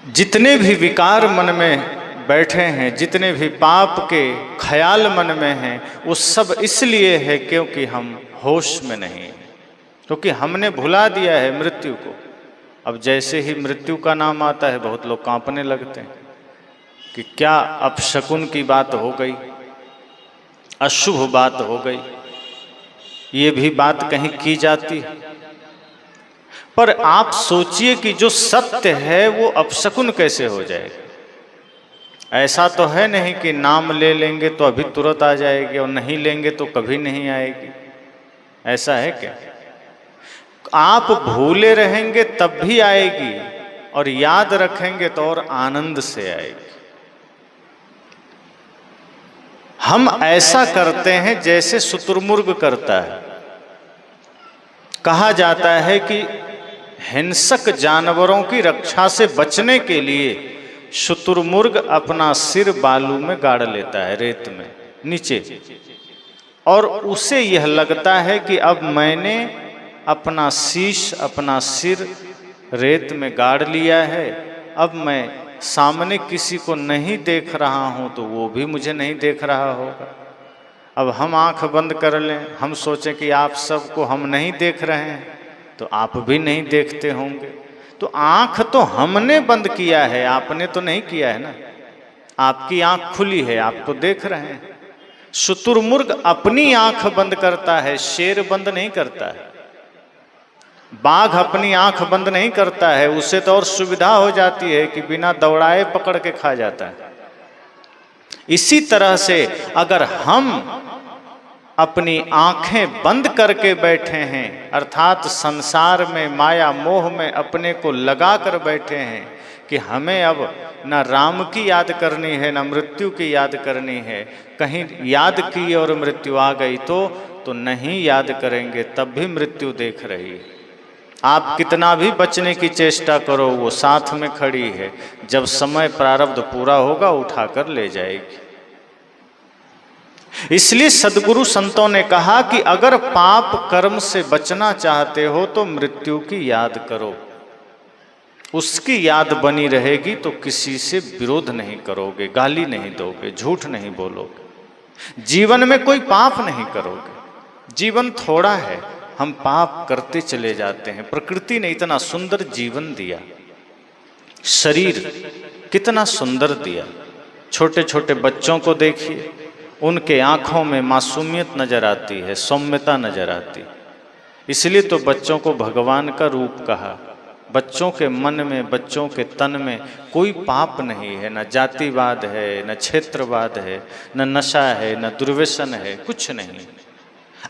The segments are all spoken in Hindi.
जितने भी विकार मन में बैठे हैं, जितने भी पाप के ख्याल मन में हैं, वो सब इसलिए है क्योंकि हम होश में नहीं हैं, क्योंकि हमने भुला दिया है मृत्यु को। अब जैसे ही मृत्यु का नाम आता है बहुत लोग कांपने लगते हैं कि क्या अपशकुन की बात हो गई, अशुभ बात हो गई, ये भी बात कहीं की जाती है। पर आप सोचिए कि जो सत्य है वो अपशकुन कैसे हो जाएगा। ऐसा तो है नहीं कि नाम ले लेंगे तो अभी तुरंत आ जाएगी और नहीं लेंगे तो कभी नहीं आएगी, ऐसा है क्या? आप भूले रहेंगे तब भी आएगी और याद रखेंगे तो और आनंद से आएगी। हम ऐसा करते हैं जैसे शुतुरमुर्ग करता है। कहा जाता है कि हिंसक जानवरों की रक्षा से बचने के लिए शुतुरमुर्ग अपना सिर बालू में गाड़ लेता है, रेत में नीचे, और उसे यह लगता है कि अब मैंने अपना शीश, अपना सिर रेत में गाड़ लिया है, अब मैं सामने किसी को नहीं देख रहा हूं तो वो भी मुझे नहीं देख रहा होगा। अब हम आंख बंद कर लें, हम सोचें कि आप सबको हम नहीं देख रहे हैं तो आप भी नहीं देखते होंगे। तो आंख तो हमने बंद किया है, आपने तो नहीं किया है ना। आपकी आंख खुली है, आप तो देख रहे हैं। शुतुरमुर्ग अपनी आंख बंद करता है, शेर बंद नहीं करता है। बाघ अपनी आंख बंद नहीं करता है, उससे तो और सुविधा हो जाती है कि बिना दौड़ाए पकड़ के खा जाता है। इसी तरह से अगर हम अपनी आंखें बंद करके बैठे हैं, अर्थात संसार में माया मोह में अपने को लगा कर बैठे हैं कि हमें अब न राम की याद करनी है न मृत्यु की याद करनी है, कहीं याद की और मृत्यु आ गई तो नहीं याद करेंगे, तब भी मृत्यु देख रही है। आप कितना भी बचने की चेष्टा करो वो साथ में खड़ी है, जब समय प्रारब्ध पूरा होगा उठाकर ले जाएगी। इसलिए सद्गुरु संतों ने कहा कि अगर पाप कर्म से बचना चाहते हो तो मृत्यु की याद करो, उसकी याद बनी रहेगी तो किसी से विरोध नहीं करोगे, गाली नहीं दोगे, झूठ नहीं बोलोगे, जीवन में कोई पाप नहीं करोगे। जीवन थोड़ा है, हम पाप करते चले जाते हैं। प्रकृति ने इतना सुंदर जीवन दिया, शरीर कितना सुंदर दिया। छोटे छोटे बच्चों को देखिए, उनके आंखों में मासूमियत नजर आती है, सौम्यता नजर आती है। इसलिए तो बच्चों को भगवान का रूप कहा। बच्चों के मन में, बच्चों के तन में कोई पाप नहीं है, न जातिवाद है, न क्षेत्रवाद है, न नशा है, न दुर्व्यसन है, कुछ नहीं।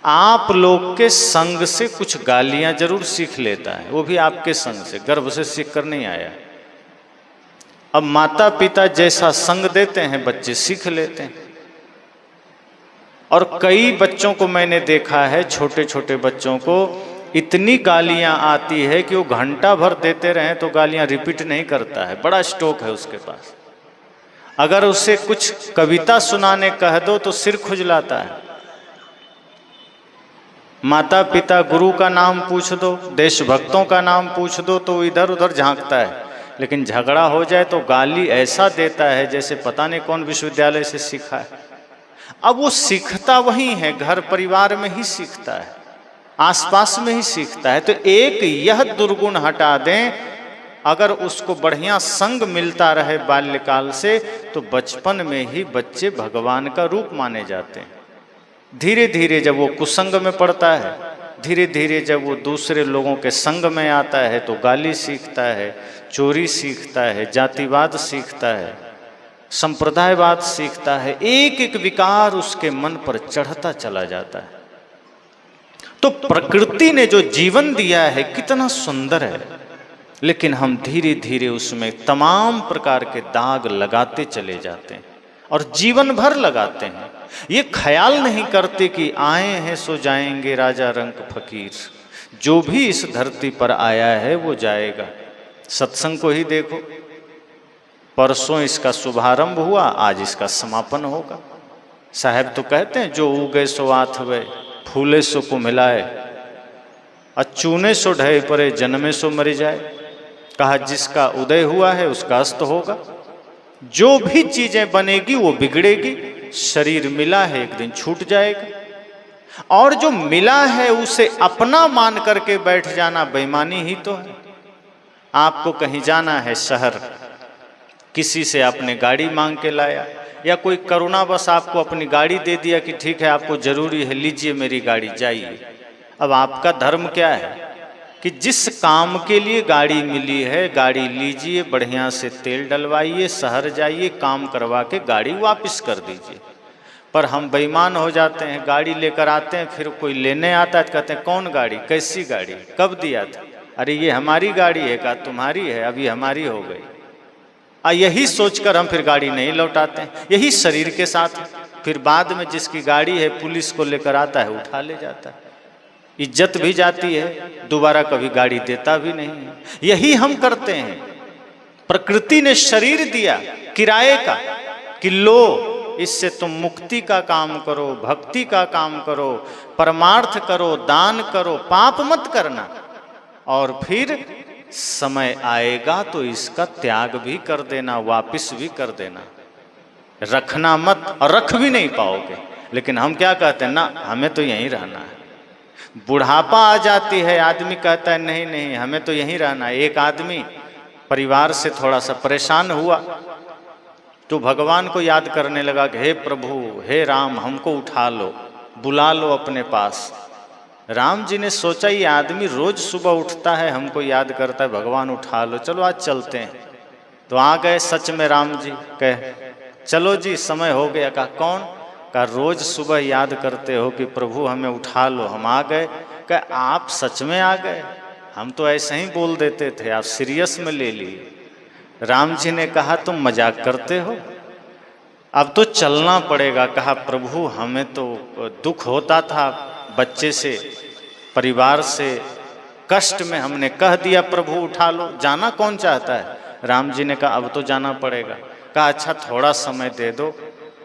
आप लोग के संग से कुछ गालियां जरूर सीख लेता है, वो भी आपके संग से, गर्भ से सीख कर नहीं आया। अब माता पिता जैसा संग देते हैं बच्चे सीख लेते हैं। और कई बच्चों को मैंने देखा है, छोटे छोटे बच्चों को इतनी गालियां आती है कि वो घंटा भर देते रहें तो गालियां रिपीट नहीं करता है, बड़ा स्टॉक है उसके पास। अगर उसे कुछ कविता सुनाने कह दो तो सिर खुजलाता है। माता पिता गुरु का नाम पूछ दो, देशभक्तों का नाम पूछ दो तो इधर उधर झांकता है, लेकिन झगड़ा हो जाए तो गाली ऐसा देता है जैसे पता नहीं कौन विश्वविद्यालय से सीखा है। अब वो सीखता वही है, घर परिवार में ही सीखता है, आसपास में ही सीखता है। तो एक यह दुर्गुण हटा दें, अगर उसको बढ़िया संग मिलता रहे बाल्यकाल से तो बचपन में ही बच्चे भगवान का रूप माने जाते हैं। धीरे धीरे जब वो कुसंग में पड़ता है, धीरे धीरे जब वो दूसरे लोगों के संग में आता है तो गाली सीखता है, चोरी सीखता है, जातिवाद सीखता है, संप्रदायवाद सीखता है। एक एक विकार उसके मन पर चढ़ता चला जाता है। तो प्रकृति ने जो जीवन दिया है कितना सुंदर है, लेकिन हम धीरे धीरे उसमें तमाम प्रकार के दाग लगाते चले जाते हैं और जीवन भर लगाते हैं। ये ख्याल नहीं करते कि आए हैं सो जाएंगे राजा रंक फकीर, जो भी इस धरती पर आया है वो जाएगा। सत्संग को ही देखो, परसों इसका शुभारंभ हुआ, आज इसका समापन होगा। साहब तो कहते हैं जो उगे सो आथवे, फूले सो कुम्हिलाए, अचूने सो ढहे परे, जन्मे सो मर जाए। कहा जिसका उदय हुआ है उसका अस्त होगा, जो भी चीजें बनेगी वो बिगड़ेगी, शरीर मिला है एक दिन छूट जाएगा, और जो मिला है उसे अपना मान करके बैठ जाना बेईमानी ही तो है। आपको कहीं जाना है शहर, किसी से आपने गाड़ी मांग के लाया, या कोई करुणावश आपको अपनी गाड़ी दे दिया कि ठीक है आपको जरूरी है लीजिए मेरी गाड़ी जाइए। अब आपका धर्म क्या है कि जिस काम के लिए गाड़ी मिली है गाड़ी लीजिए, बढ़िया से तेल डलवाइए, शहर जाइए, काम करवा के गाड़ी वापस कर दीजिए। पर हम बेईमान हो जाते हैं, गाड़ी लेकर आते हैं, फिर कोई लेने आता है तो कहते हैं कौन गाड़ी, कैसी गाड़ी, कब दिया था, अरे ये हमारी गाड़ी है, कहा तुम्हारी है, अभी हमारी हो गई। यही सोचकर हम फिर गाड़ी नहीं लौटाते हैं। यही शरीर के साथ है। फिर बाद में जिसकी गाड़ी है पुलिस को लेकर आता है, उठा ले जाता है, इज्जत भी जाती है, दोबारा कभी गाड़ी देता भी नहीं है। यही हम करते हैं। प्रकृति ने शरीर दिया किराए का कि लो इससे तुम मुक्ति का काम करो, भक्ति का काम करो, परमार्थ करो, दान करो, पाप मत करना, और फिर समय आएगा तो इसका त्याग भी कर देना, वापिस भी कर देना, रखना मत, और रख भी नहीं पाओगे। लेकिन हम क्या कहते हैं, ना हमें तो यहीं रहना है। बुढ़ापा आ जाती है, आदमी कहता है नहीं नहीं हमें तो यहीं रहना है। एक आदमी परिवार से थोड़ा सा परेशान हुआ तो भगवान को याद करने लगा कि हे प्रभु, हे राम, हमको उठा लो, बुला लो अपने पास। राम जी ने सोचा ये आदमी रोज सुबह उठता है, हमको याद करता है, भगवान उठा लो, चलो आज चलते हैं। तो आ गए सच में राम जी, कहे चलो जी समय हो गया। कहा कौन? कहा रोज सुबह याद करते हो कि प्रभु हमें उठा लो, हम आ गए। कहा आप सच में आ गए, हम तो ऐसे ही बोल देते थे, आप सीरियस में ले लिए। राम जी ने कहा तुम मजाक करते हो, अब तो चलना पड़ेगा। कहा प्रभु हमें तो दुख होता था, बच्चे से, परिवार से, कष्ट में हमने कह दिया प्रभु उठा लो, जाना कौन चाहता है। राम जी ने कहा अब तो जाना पड़ेगा। कहा अच्छा थोड़ा समय दे दो,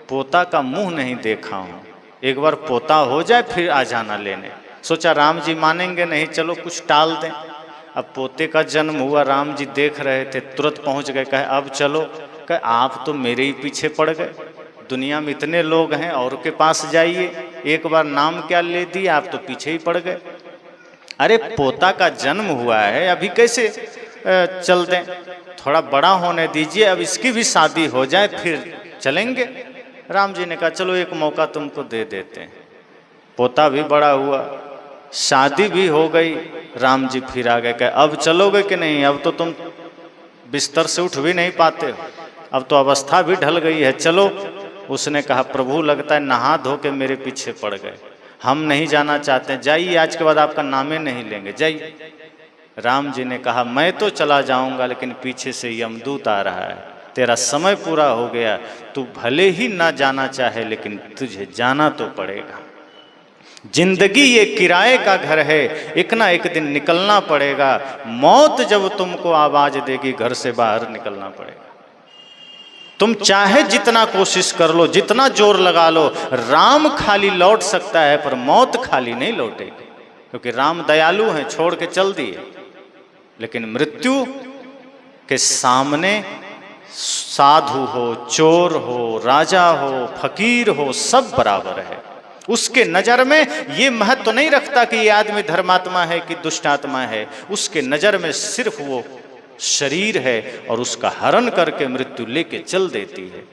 पोता का मुंह नहीं देखा हूँ, एक बार पोता हो जाए फिर आ जाना लेने। सोचा राम जी मानेंगे नहीं, चलो कुछ टाल दें। अब पोते का जन्म हुआ, राम जी देख रहे थे, तुरंत पहुँच गए। कहे अब चलो। कहे आप तो मेरे ही पीछे पड़ गए, दुनिया में इतने लोग हैं और के पास जाइए, एक बार नाम क्या ले दिया, आप तो पीछे ही पड़ गए। अरे पोता का जन्म हुआ है, अभी कैसे चल दें, थोड़ा बड़ा होने दीजिए, अब इसकी भी शादी हो जाए फिर चलेंगे। राम जी ने कहा चलो एक मौका तुमको दे देते हैं। पोता भी बड़ा हुआ, शादी भी हो गई। राम जी फिर आ गए, कहे अब चलोगे कि नहीं, अब तो तुम बिस्तर से उठ भी नहीं पाते हो, अब तो अवस्था भी ढल गई है, चलो। उसने कहा प्रभु लगता है नहा धो के मेरे पीछे पड़ गए, हम नहीं जाना चाहते, जाइए, आज के बाद आपका नामे नहीं लेंगे, जाइए। राम जी ने कहा मैं तो चला जाऊंगा, लेकिन पीछे से यमदूत आ रहा है, तेरा समय पूरा हो गया, तू भले ही ना जाना चाहे लेकिन तुझे जाना तो पड़ेगा। जिंदगी ये किराए का घर है, एक ना एक दिन निकलना पड़ेगा। मौत जब तुमको आवाज देगी घर से बाहर निकलना पड़ेगा। तुम चाहे जितना कोशिश कर लो, जितना जोर लगा लो, राम खाली लौट सकता है पर मौत खाली नहीं लौटेगी, क्योंकि राम दयालु हैं, छोड़ के चल दिए। लेकिन मृत्यु के सामने साधु हो, चोर हो, राजा हो, फकीर हो, सब बराबर है। उसके नजर में ये महत्व तो नहीं रखता कि ये आदमी धर्मात्मा है कि दुष्टात्मा है, उसके नजर में सिर्फ वो शरीर है और उसका हरण करके मृत्यु लेके चल देती है।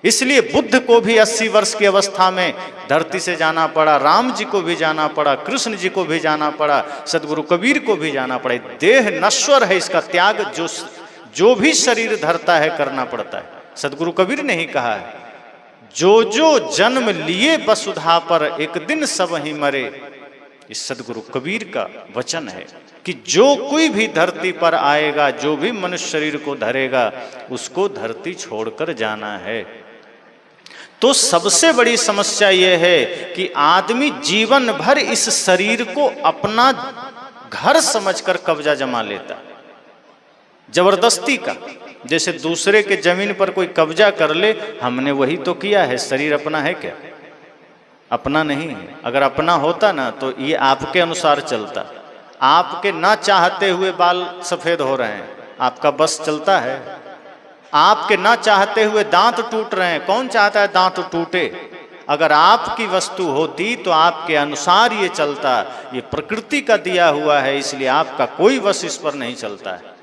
इसलिए बुद्ध को भी 80 वर्ष की अवस्था में धरती से जाना पड़ा, राम जी को भी जाना पड़ा, कृष्ण जी को भी जाना पड़ा, सदगुरु कबीर को भी जाना पड़ा। देह नश्वर है, इसका त्याग जो भी शरीर धरता है करना पड़ता है। सदगुरु कबीर ने ही कहा है, जो जो जन्म लिए वसुधा पर एक दिन सब ही मरे। इस सदगुरु कबीर का वचन है कि जो कोई भी धरती पर आएगा, जो भी मनुष्य शरीर को धरेगा, उसको धरती छोड़कर जाना है। तो सबसे बड़ी समस्या यह है कि आदमी जीवन भर इस शरीर को अपना घर समझकर कब्जा जमा लेता, जबरदस्ती का। जैसे दूसरे के जमीन पर कोई कब्जा कर ले, हमने वही तो किया है। शरीर अपना है क्या? अपना नहीं है। अगर अपना होता ना तो ये आपके अनुसार चलता। आपके ना चाहते हुए बाल सफेद हो रहे हैं, आपका बस चलता है? आपके ना चाहते हुए दांत टूट रहे हैं, कौन चाहता है दांत टूटे? अगर आपकी वस्तु होती तो आपके अनुसार ये चलता। ये प्रकृति का दिया हुआ है, इसलिए आपका कोई वश इस पर नहीं चलता है।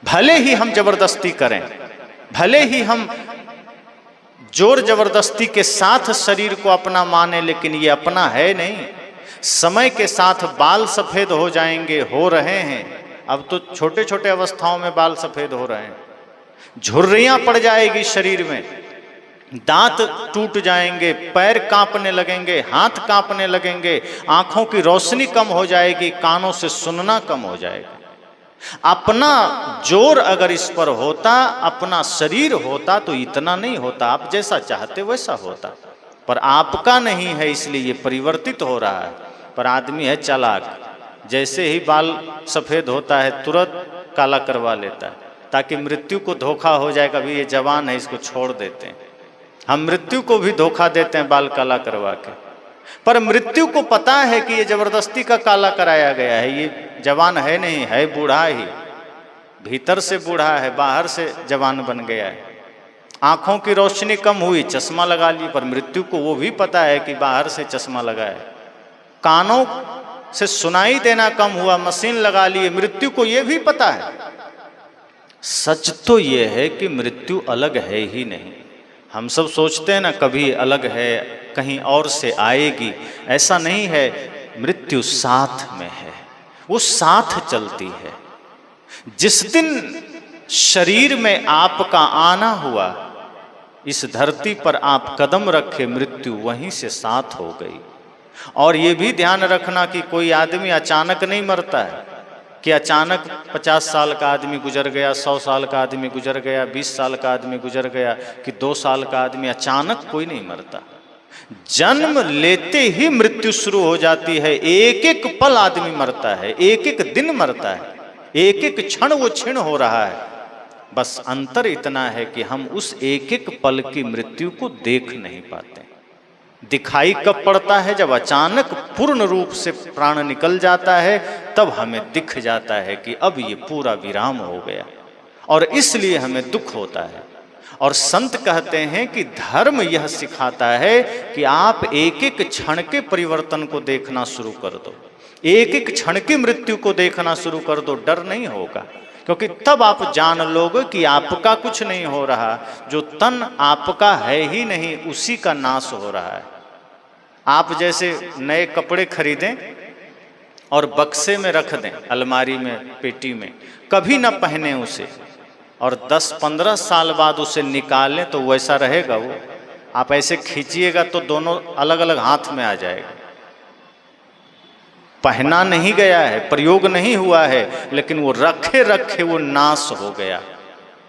भले ही हम जबरदस्ती करें, भले ही हम जोर जबरदस्ती के साथ शरीर को अपना माने, लेकिन ये अपना है नहीं। समय के साथ बाल सफेद हो जाएंगे, हो रहे हैं। अब तो छोटे छोटे अवस्थाओं में बाल सफेद हो रहे हैं। झुर्रियां पड़ जाएगी शरीर में, दांत टूट जाएंगे, पैर कांपने लगेंगे, हाथ कांपने लगेंगे, आंखों की रोशनी कम हो जाएगी, कानों से सुनना कम हो जाएगा। अपना जोर अगर इस पर होता, अपना शरीर होता तो इतना नहीं होता। आप जैसा चाहते वैसा होता, पर आपका नहीं है, इसलिए ये परिवर्तित हो रहा है। पर आदमी है चालाक, जैसे ही बाल सफेद होता है तुरंत काला करवा लेता है, ताकि मृत्यु को धोखा हो जाए, कभी ये जवान है इसको छोड़ देते हैं। हम मृत्यु को भी धोखा देते हैं बाल काला करवा के, पर मृत्यु को पता है कि ये जबरदस्ती का काला कराया गया है। ये जवान है नहीं, है बूढ़ा ही, भीतर से बूढ़ा है, बाहर से जवान बन गया है। आंखों की रोशनी कम हुई, चश्मा लगा ली, पर मृत्यु को वो भी पता है कि बाहर से चश्मा लगा है। कानों से सुनाई देना कम हुआ, मशीन लगा ली, मृत्यु को ये भी पता है। सच तो ये है कि मृत्यु अलग है ही नहीं। हम सब सोचते हैं ना कभी अलग है, कहीं और से आएगी, ऐसा नहीं है। मृत्यु साथ में है, वो साथ चलती है। जिस दिन शरीर में आपका आना हुआ, इस धरती पर आप कदम रखे, मृत्यु वहीं से साथ हो गई। और ये भी ध्यान रखना कि कोई आदमी अचानक नहीं मरता है, कि अचानक 50 साल का आदमी गुजर गया, 100 साल का आदमी गुजर गया, 20 साल का आदमी गुजर गया, कि 2 साल का आदमी, अचानक कोई नहीं मरता। जन्म लेते ही मृत्यु शुरू हो जाती है। एक एक पल आदमी मरता है, एक एक दिन मरता है, एक एक क्षण वो क्षीण हो रहा है। बस अंतर इतना है कि हम उस एक एक पल की मृत्यु को देख नहीं पाते। दिखाई कब पड़ता है? जब अचानक पूर्ण रूप से प्राण निकल जाता है, तब हमें दिख जाता है कि अब ये पूरा विराम हो गया, और इसलिए हमें दुख होता है। और संत कहते हैं कि धर्म यह सिखाता है कि आप एक एक क्षण के परिवर्तन को देखना शुरू कर दो, एक एक क्षण की मृत्यु को देखना शुरू कर दो। डर नहीं होगा, क्योंकि तब आप जान लोगे कि आपका कुछ नहीं हो रहा, जो तन आपका है ही नहीं, उसी का नाश हो रहा है। आप जैसे नए कपड़े खरीदें और बक्से में रख दें, अलमारी में, पेटी में, कभी ना पहने उसे, और 10-15 साल बाद उसे निकालें तो वैसा रहेगा वो। आप ऐसे खींचिएगा तो दोनों अलग अलग हाथ में आ जाएगा। पहना नहीं गया है, प्रयोग नहीं हुआ है, लेकिन वो रखे रखे वो नाश हो गया।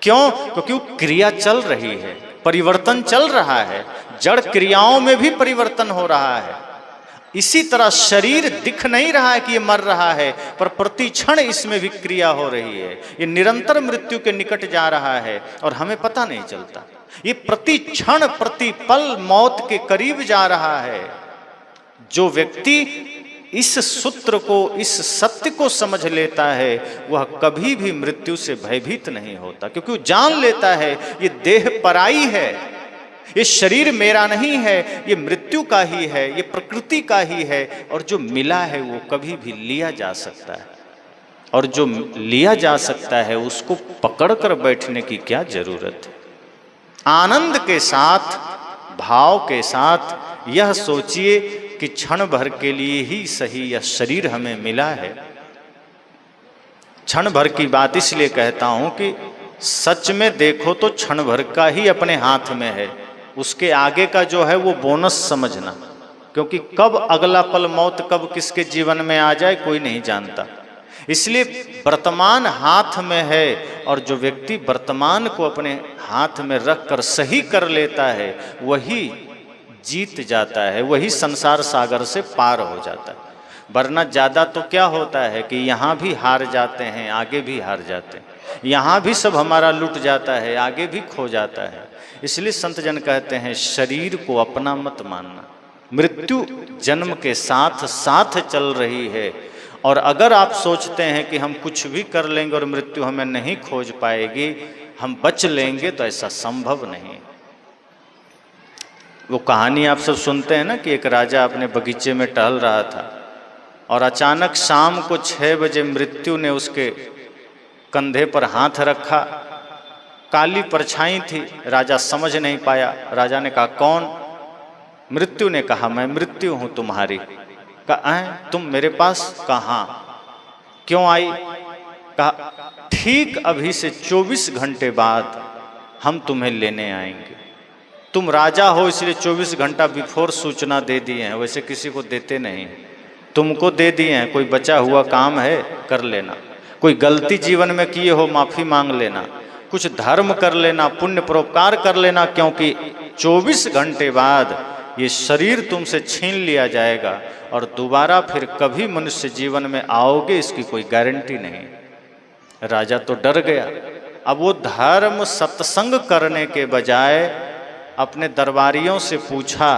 क्यों? क्योंकि वो क्रिया चल रही है, परिवर्तन चल रहा है, जड़ क्रियाओं में भी परिवर्तन हो रहा है। इसी तरह शरीर दिख नहीं रहा है कि ये मर रहा है, पर प्रति क्षण इसमें भी क्रिया हो रही है। ये निरंतर मृत्यु के निकट जा रहा है और हमें पता नहीं चलता। ये प्रति क्षण प्रति पल मौत के करीब जा रहा है। जो व्यक्ति इस सूत्र को, इस सत्य को समझ लेता है, वह कभी भी मृत्यु से भयभीत नहीं होता, क्योंकि वो जान लेता है ये देह पराई है, ये शरीर मेरा नहीं है, ये मृत्यु का ही है, ये प्रकृति का ही है, और जो मिला है वो कभी भी लिया जा सकता है। और जो लिया जा सकता है उसको पकड़ कर बैठने की क्या जरूरत है। आनंद के साथ, भाव के साथ यह सोचिए कि क्षण भर के लिए ही सही यह शरीर हमें मिला है। क्षण भर की बात इसलिए कहता हूं कि सच में देखो तो क्षण भर का ही अपने हाथ में है, उसके आगे का जो है वो बोनस समझना, क्योंकि कब अगला पल मौत कब किसके जीवन में आ जाए कोई नहीं जानता। इसलिए वर्तमान हाथ में है, और जो व्यक्ति वर्तमान को अपने हाथ में रखकर सही कर लेता है वही जीत जाता है, वही संसार सागर से पार हो जाता है। वरना ज़्यादा तो क्या होता है कि यहाँ भी हार जाते हैं, आगे भी हार जाते हैं, यहाँ भी सब हमारा लुट जाता है, आगे भी खो जाता है। इसलिए संत जन कहते हैं शरीर को अपना मत मानना। मृत्यु जन्म के साथ साथ चल रही है, और अगर आप सोचते हैं कि हम कुछ भी कर लेंगे और मृत्यु हमें नहीं खोज पाएगी, हम बच लेंगे, तो ऐसा संभव नहीं। वो कहानी आप सब सुनते हैं ना कि एक राजा अपने बगीचे में टहल रहा था और अचानक शाम को 6 बजे मृत्यु ने उसके कंधे पर हाथ रखा। काली परछाई थी, राजा समझ नहीं पाया। राजा ने कहा कौन? मृत्यु ने कहा मैं मृत्यु हूं तुम्हारी। कहा तुम मेरे पास? कहा क्यों आई? कहा ठीक अभी से 24 घंटे बाद हम तुम्हें लेने आएंगे। तुम राजा हो इसलिए 24 घंटा बिफोर सूचना दे दिए हैं, वैसे किसी को देते नहीं, तुमको दे दिए हैं। कोई बचा हुआ काम है कर लेना, कोई गलती जीवन में किए हो माफ़ी मांग लेना, कुछ धर्म कर लेना, पुण्य परोपकार कर लेना, क्योंकि 24 घंटे बाद ये शरीर तुमसे छीन लिया जाएगा और दोबारा फिर कभी मनुष्य जीवन में आओगे इसकी कोई गारंटी नहीं। राजा तो डर गया। अब वो धर्म सत्संग करने के बजाय अपने दरबारियों से पूछा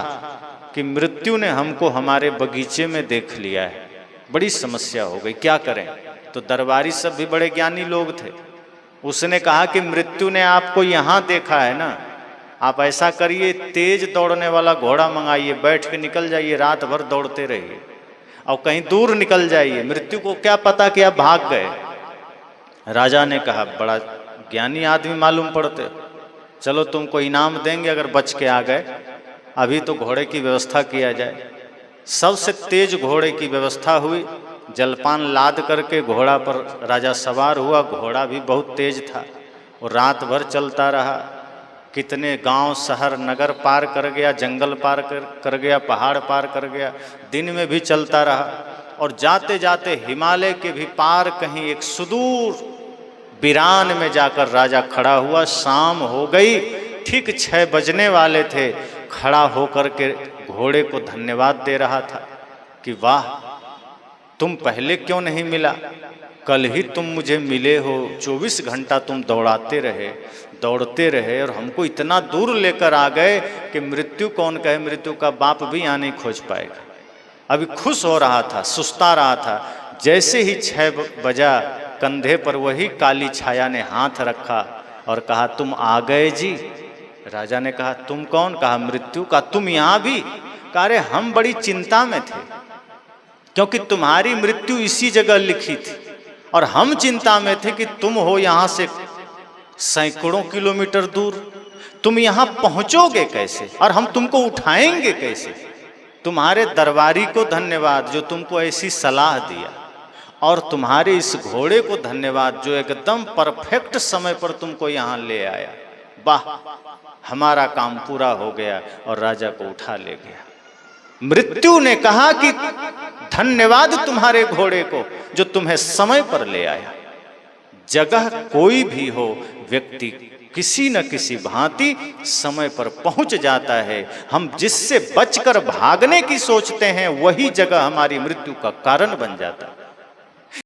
कि मृत्यु ने हमको हमारे बगीचे में देख लिया है, बड़ी समस्या हो गई, क्या करें? तो दरबारी सब भी बड़े ज्ञानी लोग थे। उसने कहा कि मृत्यु ने आपको यहाँ देखा है ना, आप ऐसा करिए तेज दौड़ने वाला घोड़ा मंगाइए, बैठ के निकल जाइए, रात भर दौड़ते रहिए और कहीं दूर निकल जाइए, मृत्यु को क्या पता कि आप भाग गए। राजा ने कहा बड़ा ज्ञानी आदमी मालूम पड़ते, चलो तुमको इनाम देंगे अगर बच के आ गए। अभी तो घोड़े की व्यवस्था किया जाए। सबसे तेज घोड़े की व्यवस्था हुई। जलपान लाद करके घोड़ा पर राजा सवार हुआ। घोड़ा भी बहुत तेज था। वो रात भर चलता रहा, कितने गांव शहर नगर पार कर गया, जंगल पार कर गया, पहाड़ पार कर गया, दिन में भी चलता रहा। और जाते जाते हिमालय के भी पार कहीं एक सुदूर बिरान में जाकर राजा खड़ा हुआ। शाम हो गई, ठीक 6 बजने वाले थे। खड़ा होकर के घोड़े को धन्यवाद दे रहा था कि वाह तुम पहले क्यों नहीं मिला, कल ही तुम मुझे मिले हो, 24 घंटा तुम दौड़ते रहे और हमको इतना दूर लेकर आ गए कि मृत्यु कौन कहे, मृत्यु का बाप भी यहाँ नहीं खोज पाएगा। अभी खुश हो रहा था, सुस्ता रहा था। जैसे ही 6 बजा, कंधे पर वही काली छाया ने हाथ रखा और कहा तुम आ गए जी। राजा ने कहा तुम कौन? कहा मृत्यु। का तुम यहाँ भी? कहा अरे हम बड़ी चिंता में थे क्योंकि तुम्हारी मृत्यु इसी जगह लिखी थी और हम चिंता में थे कि तुम हो यहाँ से सैकड़ों किलोमीटर दूर, तुम यहाँ पहुँचोगे कैसे और हम तुमको उठाएंगे कैसे? तुम्हारे दरबारी को धन्यवाद जो तुमको ऐसी सलाह दिया, और तुम्हारे इस घोड़े को धन्यवाद जो एकदम परफेक्ट समय पर तुमको यहाँ ले आया। वाह हमारा काम पूरा हो गया। और राजा को उठा ले गया। मृत्यु ने कहा कि धन्यवाद तुम्हारे घोड़े को जो तुम्हें समय पर ले आया। जगह कोई भी हो, व्यक्ति किसी न किसी भांति समय पर पहुंच जाता है। हम जिससे बचकर भागने की सोचते हैं वही जगह हमारी मृत्यु का कारण बन जाता है।